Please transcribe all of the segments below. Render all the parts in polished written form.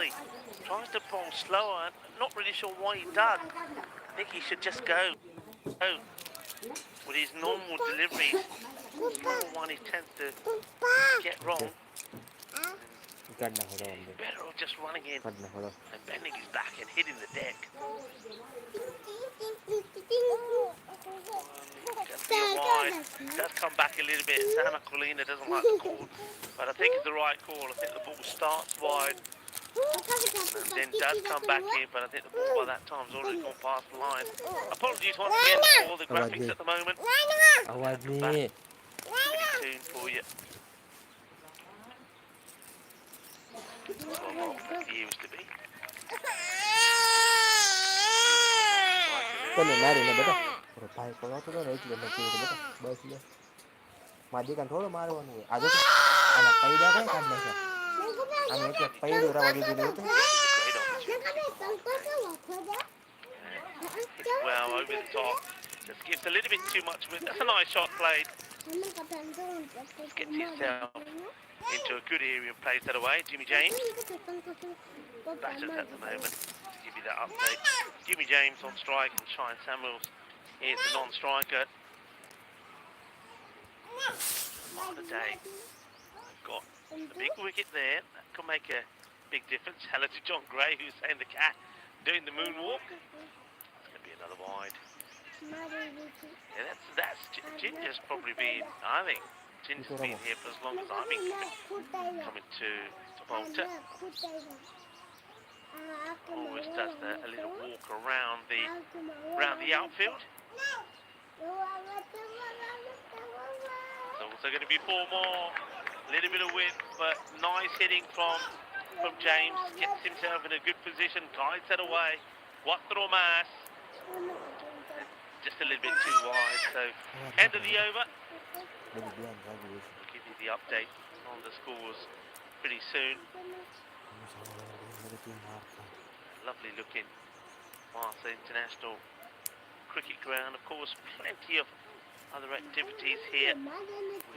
Dolly. Tries to bowl slower. Not really sure why he does. I think he should just go with his normal deliveries. Slower one he tends to get wrong. Better off just running in and bending his back and hitting the deck. Wide. Does come back a little bit. Sana Colina doesn't like the call, but I think it's the right call. I think the ball starts wide and then does come back in, but I think the ball by that time has already gone past the line. Apologies once again for the graphics at the moment. Pretty soon for you. Well, he used to be. Con này này betul. Berpai kalau tu kan itu macam itu betul. Bahasnya. Majikan thoro maru anu. Ada tu anak payda kan kan macam. Anu itu payda orang bagi dulu tu. Well, over the top. Just gives a little bit too much width. That's a nice shot played. Just gets himself into a good area and plays that away. Jimmy James. Batters at the moment. To give you that update. Jimmy James on strike and Shine Samuels is the non-striker. What a day. Got a big wicket there. That could make a big difference. Hello to John Gray, who's saying the cat doing the moonwalk. It's going to be another wide. Yeah, that's Ginger's probably been, I think, Ginger's been here for as long as I've been coming to Bolton. Always does a little walk around the outfield. There's also going to be 4 more. A little bit of width, but nice hitting from James. Gets himself in a good position, guides that away. Quattro mas. Just a little bit too wide, so end of the over. We'll give you the update on the scores pretty soon. Lovely looking Martha International Cricket Ground. Of course, plenty of other activities here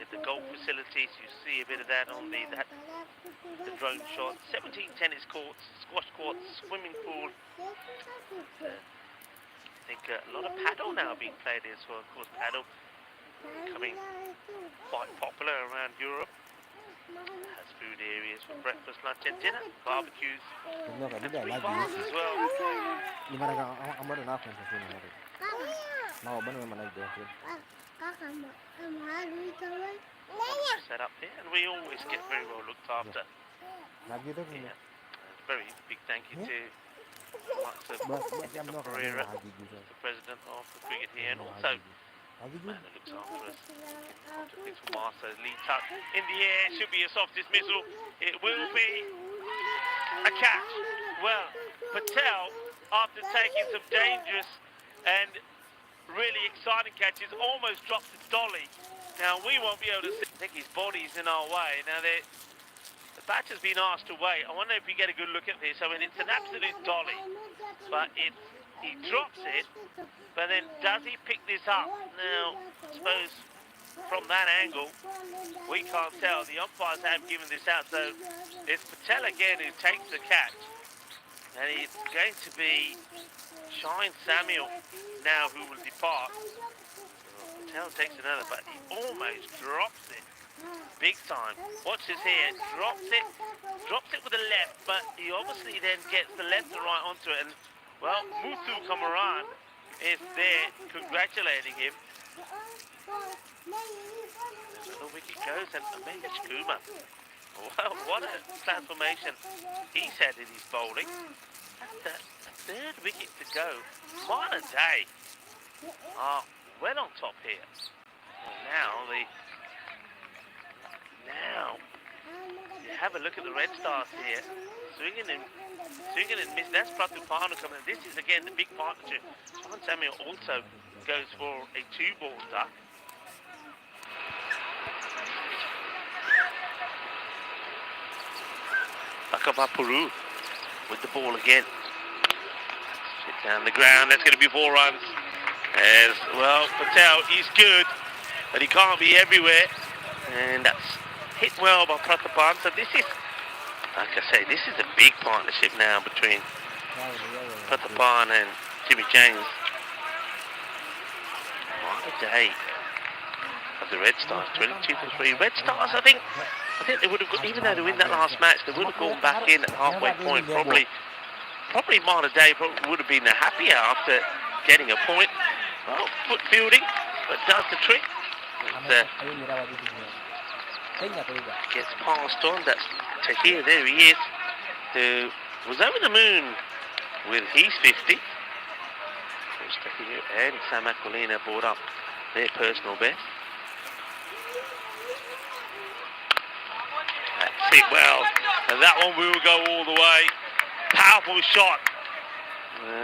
with the golf facilities. You see a bit of that on the drone shot. 17 tennis courts, squash courts, swimming pool. I think a lot of paddle now being played here as well. Of course, paddle becoming quite popular around Europe. Has food areas for breakfast, lunch and dinner, barbecues, and free bars as well. Set up here, and we always get very well looked after. Yeah. Very big thank you to Mr. Pereira, the president of the cricket here, and also the man that looks after us. Things from Martha, lead tuck in the air, should be a soft dismissal. It will be a catch. Well, Patel, after taking some dangerous and really exciting catches, almost dropped the dolly. Now we won't be able to see. I think his body's in our way. Now the batter's been asked to wait. I wonder if we get a good look at this. I mean, it's an absolute dolly, but he drops it, but then does he pick this up? Now, I suppose from that angle, we can't tell. The umpires have given this out, so it's Patel again who takes the catch, and it's going to be Shine Samuel now who will depart. Patel takes another, but he almost drops it. Big time. Watch this here. Drops it with the left, but he obviously then gets the left and right onto it. And well, Muthu Kamaran is there congratulating him. The wicket goes, and Amendish Kumar. Well, what a transformation he's had in his bowling. And the 3rd wicket to go. What a day. Well on top here. Now, you have a look at the Red Stars here. Swinging and miss. That's Pratupanu coming in. This is again the big partnership. Sean Samuel also goes for a 2-ball duck. Bakabapuru with the ball again. Sit down the ground. That's going to be 4 runs. As well, Patel, he's good, but he can't be everywhere. And that's hit well by Pratapan. So this is like I say, this is a big partnership now between Patapan and Jimmy James. What a day of the Red Stars, 22-3. Red Stars, I think they would have got, even though they win that last match, they would have gone back in at halfway point. Probably Marta Day would have been happier after getting a point. Well, foot fielding, but does the trick. Gets passed on. That's Tahir. There he is, who was over the moon with his 50. Tahir and Sam Aquilina brought up their personal best. That's it. Well, and that one will go all the way. Powerful shot.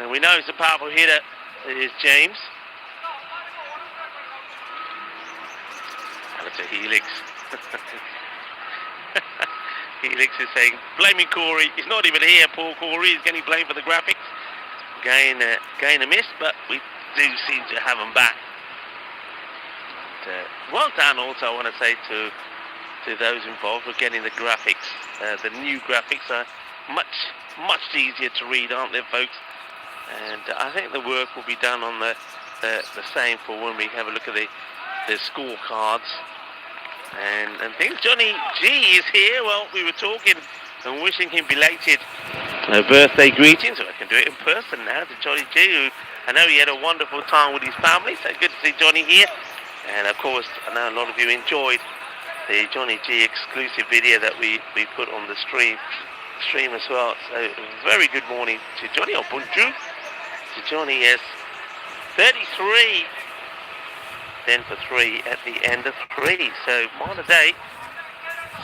We know it's a powerful hitter. It is James. And it's a Helix. Helix is saying, blaming Corey. He's not even here, poor Corey. He's getting blamed for the graphics. Gain a miss, but we do seem to have him back. But, well done also, I want to say, to those involved with getting the graphics. The new graphics are much easier to read, aren't they, folks? And I think the work will be done on the same for when we have a look at the scorecards and things. Johnny G is here. Well, we were talking and wishing him belated birthday greetings. So I can do it in person now to Johnny G, who I know he had a wonderful time with his family. So good to see Johnny here. And of course, I know a lot of you enjoyed the Johnny G exclusive video that we put on the stream as well. So very good morning to Johnny, or bonjour to Johnny. Yes, 33 then for 3 at the end of 3. So Marta Day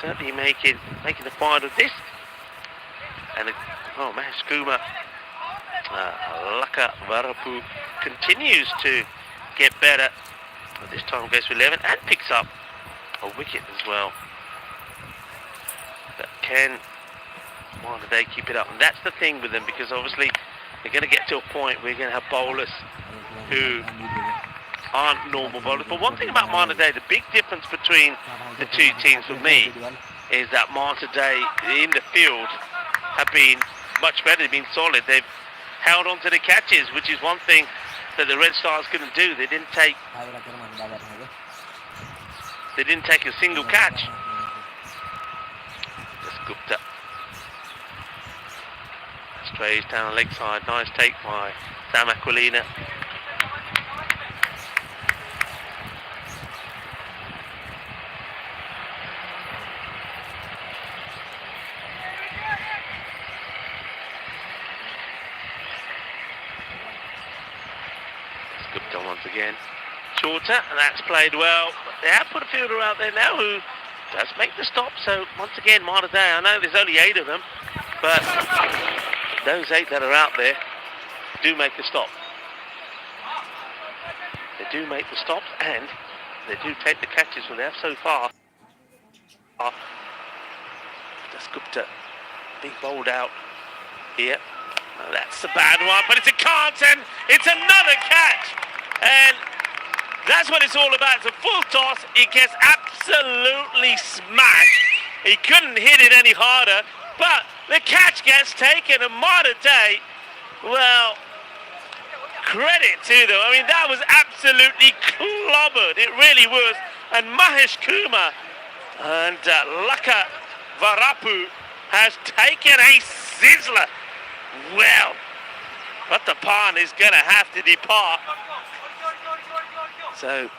certainly making the fight of this. And Mahesh Kumar, Laka Varapu continues to get better. But this time goes to 11 and picks up a wicket as well. But can Marta Day keep it up? And that's the thing with them, because obviously they're going to get to a point where you're going to have bowlers who aren't normal bowlers. But one thing about Marta Day, the big difference between the two teams for me is that Marta Day in the field have been much better. They've been solid. They've held on to the catches, which is one thing that the Red Stars couldn't do. They didn't take a single catch. Just Gupta. Strays down the leg side. Nice take by Sam Aquilina. Gupta once again. Shorter, and that's played well. But they have put a fielder out there now who does make the stop. So once again, Marta Day, I know there's only 8 of them, but those 8 that are out there do make the stop. They do make the stops, and they do take the catches that they have so far. That's Gupta being bowled out here. Now that's a bad one, but it's a can't, and it's another catch. And that's what it's all about. It's a full toss. It gets absolutely smashed. He couldn't hit it any harder, but the catch gets taken. And Marta Day, well, credit to them. I mean, that was absolutely clobbered. It really was. And Mahesh Kumar and Laka Varapu has taken a sizzler. Well, Patapan is going to have to depart. So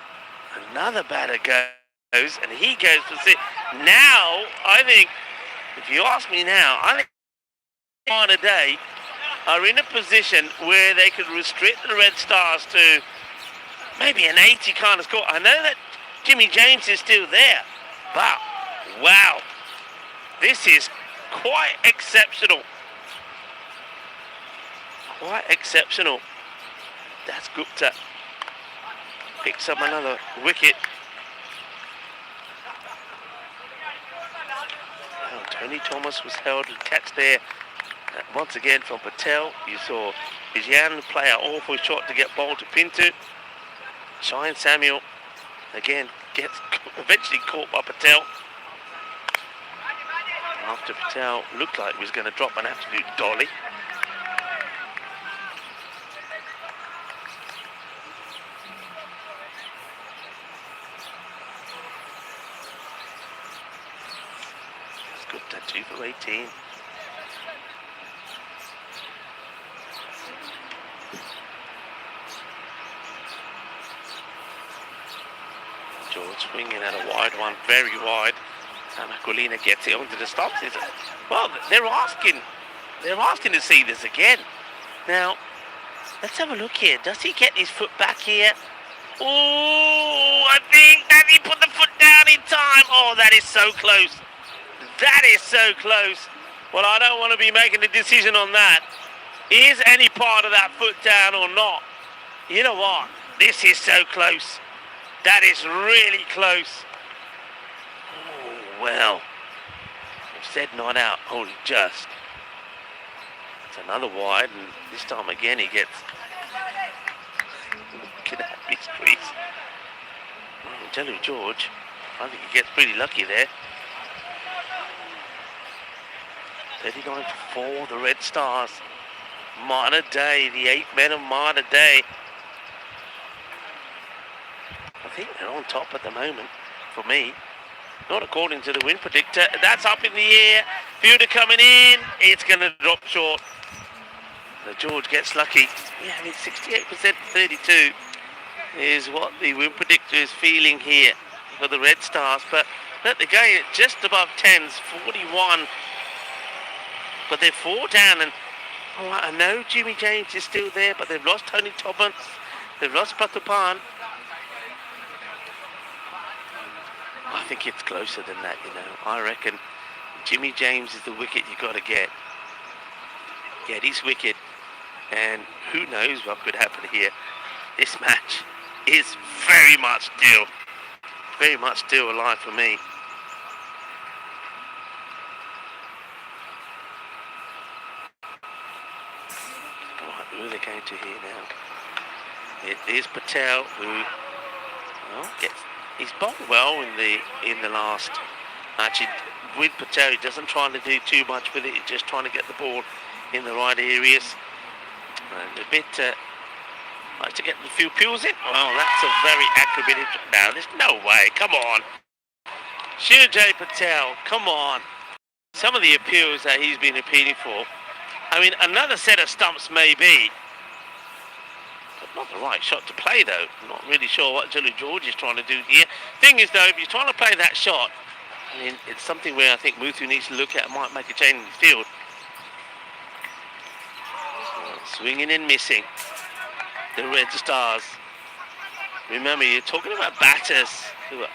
another batter goes, and he goes for 6. Now, I think, if you ask me now, I think Marta Day are in a position where they could restrict the Red Stars to maybe an 80 kind of score. I know that Jimmy James is still there, but wow, this is quite exceptional. Quite exceptional. That's Gupta. Picks up another wicket. Oh, Tony Thomas was held and catch there once again from Patel. You saw Vijayan play an awful shot to get bowled to Pinto. Shine Samuel again gets eventually caught by Patel. after Patel looked like he was going to drop an absolute dolly. That's good, that 2 for 18. George swinging at a wide one, very wide. And Aquilina gets it onto the stumps. Well, they're asking to see this again. Now, let's have a look here. Does he get his foot back here? Oh, I think that he put the foot down in time. Oh, that is so close. That is so close. Well, I don't want to be making a decision on that. Is any part of that foot down or not? You know what? This is so close. That is really close. Oh, well. I've said not out, only just. It's another wide, and this time again he gets... Look at his crease. I tell you, George, I think he gets pretty lucky there. 39 for 4, the Red Stars. Martyr Day, the 8 men of Martyr Day. I think they're on top at the moment, for me. Not according to the wind predictor. That's up in the air. Fielder coming in. It's going to drop short. So George gets lucky. Yeah, I mean, 68% 32 is what the wind predictor is feeling here for the Red Stars. But look, they're going at just above 10s, 41. But they're 4 down. And oh, I know Jimmy James is still there, but they've lost Tony Thomas. They've lost Pratapan. I think it's closer than that, you know. I reckon Jimmy James is the wicket you got to get. Get his wicket. And who knows what could happen here. This match is very much still alive for me. Right, who are they going to here now? It is Patel who, well, he's bowled well in the last. Actually, with Patel, he doesn't try to do too much with it. He's just trying to get the ball in the right areas. And a bit, likes to get the few pills in. Well, that's a very accurate. Now, there's no way. Come on. Shirjay Patel, come on. Some of the appeals that he's been appealing for. I mean, another set of stumps maybe. But not the right shot to play, though. I'm not really sure what Jolly George is trying to do here. Thing is, though, if you're trying to play that shot, I mean, it's something where I think Muthu needs to look at. Might make a change in the field. Swinging and missing. The Red Stars. Remember, you're talking about batters who are,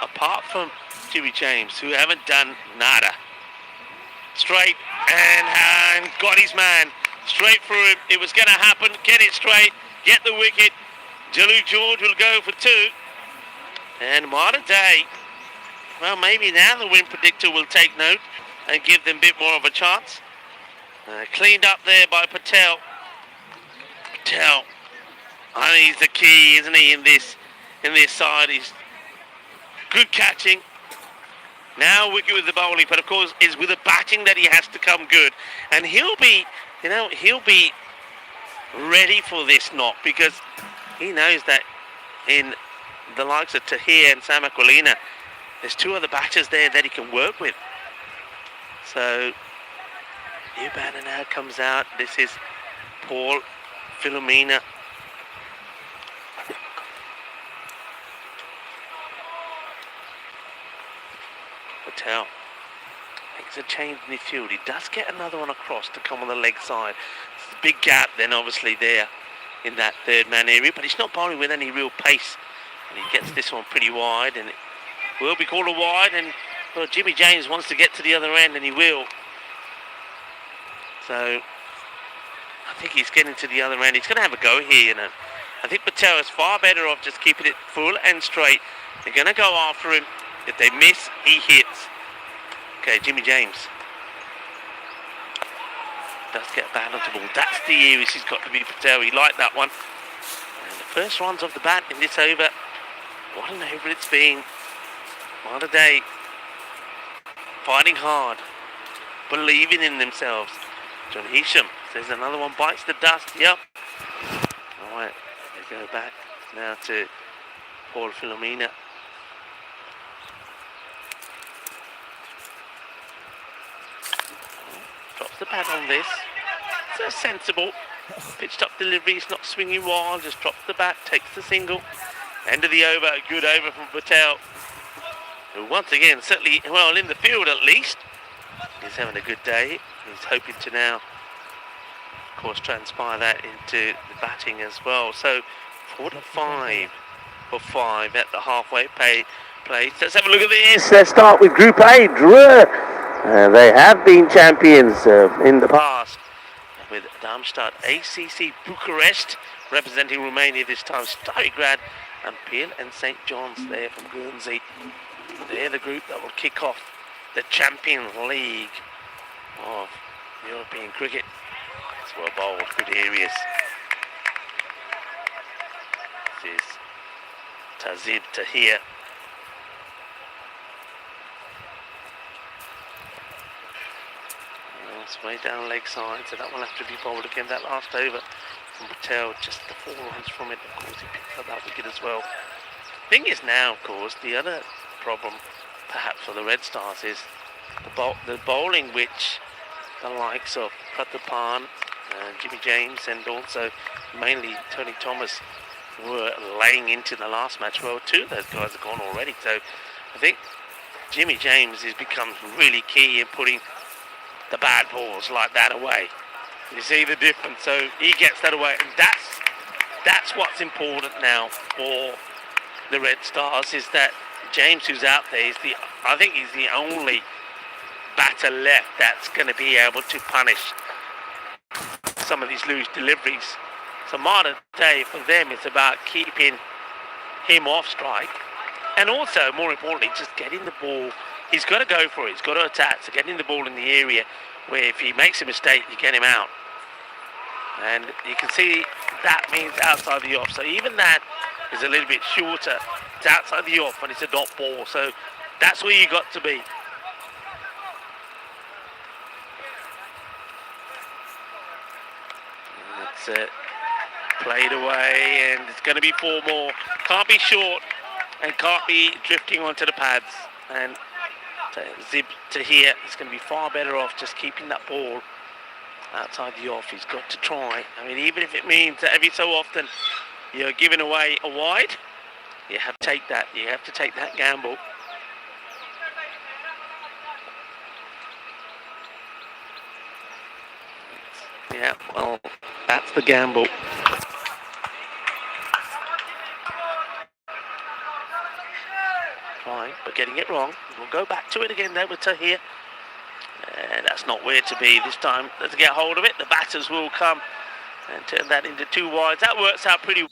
apart from Jimmy James, who haven't done nada. Straight and got his man. Straight through him. It was going to happen. Get it straight. Get the wicket. Jalu George will go for 2. And Martyr Day. Well, maybe now the wind predictor will take note and give them a bit more of a chance. Cleaned up there by Patel. Patel. I think he's the key, isn't he, in this side. He's good catching. Now wicket with the bowling, but of course it's with the batting that he has to come good. And he'll be ready for this knock because he knows that in the likes of Tahir and Sam Aquilina, there's 2 other batters there that he can work with. So, new batter now comes out. This is Paul Philomena. Patel makes a change in the field. He does get another one across to come on the leg side. It's a big gap then obviously there in that 3rd man area, but he's not bowling with any real pace. And he gets this one pretty wide, and it will be called a wide. And well, Jimmy James wants to get to the other end, and he will. So I think he's getting to the other end. He's going to have a go here, you know. I think Patel is far better off just keeping it full and straight. They're going to go after him. If they miss, he hits. Okay, Jimmy James does get back onto the ball. That's the areas he's got to be Patel. He liked that one. And the first runs of the bat in this over. What an over it's been. What a day. Fighting hard. believing in themselves. John Hisham says another one bites the dust. Yep. All right, they go back now to Paul Filomena. Drops the pad on this. It's a sensible pitched up delivery. It's not swinging wild. Just drops the bat, takes the single. End of the over. A good over from Patel, who once again, certainly, well, in the field at least, he's having a good day. He's hoping to now, of course, transpire that into the batting as well. So 4-5 for 5 at the halfway place. Let's have a look at this. Let's start with Group A. They have been champions in the past, with Darmstadt ACC Bucharest representing Romania this time. Starigrad and Peel and St. John's there from Guernsey. They're the group that will kick off the Champions League of European cricket. It's well bowled, good areas. This is Tazib Tahir. It's way down leg side, so that will have to be bowled again. That last over from Patel, just the 4 runs from it. Of course, he picked up that wicket as well. Thing is now, of course, the other problem perhaps for the Red Stars is the bowling, which the likes of Prathapan, Jimmy James, and also mainly Tony Thomas were laying into the last match. Well, 2 of those guys are gone already, so I think Jimmy James has become really key in putting the bad balls like that away. You see the difference, so he gets that away, and that's what's important now for the Red Stars, is that James, who's out there, I think he's the only batter left that's going to be able to punish some of these loose deliveries. So modern day for them, it's about keeping him off strike, and also, more importantly, just getting the ball. He's got to go for it. He's got to attack. So getting the ball in the area where if he makes a mistake, you get him out. And you can see that means outside the off. So even that is a little bit shorter. It's outside the off and it's a dot ball. So that's where you got to be. That's it. Played away, and it's going to be 4 more. Can't be short and can't be drifting onto the pads. And Zib to here is going to be far better off just keeping that ball outside the off. He's got to try. I mean, even if it means that every so often you're giving away a wide, you have to take that. You have to take that gamble. Yeah, well, that's the gamble. Fine, but getting it wrong. We'll go back to it again there with Tahir. That's not where to be this time. Let's get hold of it. The batters will come and turn that into 2 wides. That works out pretty well.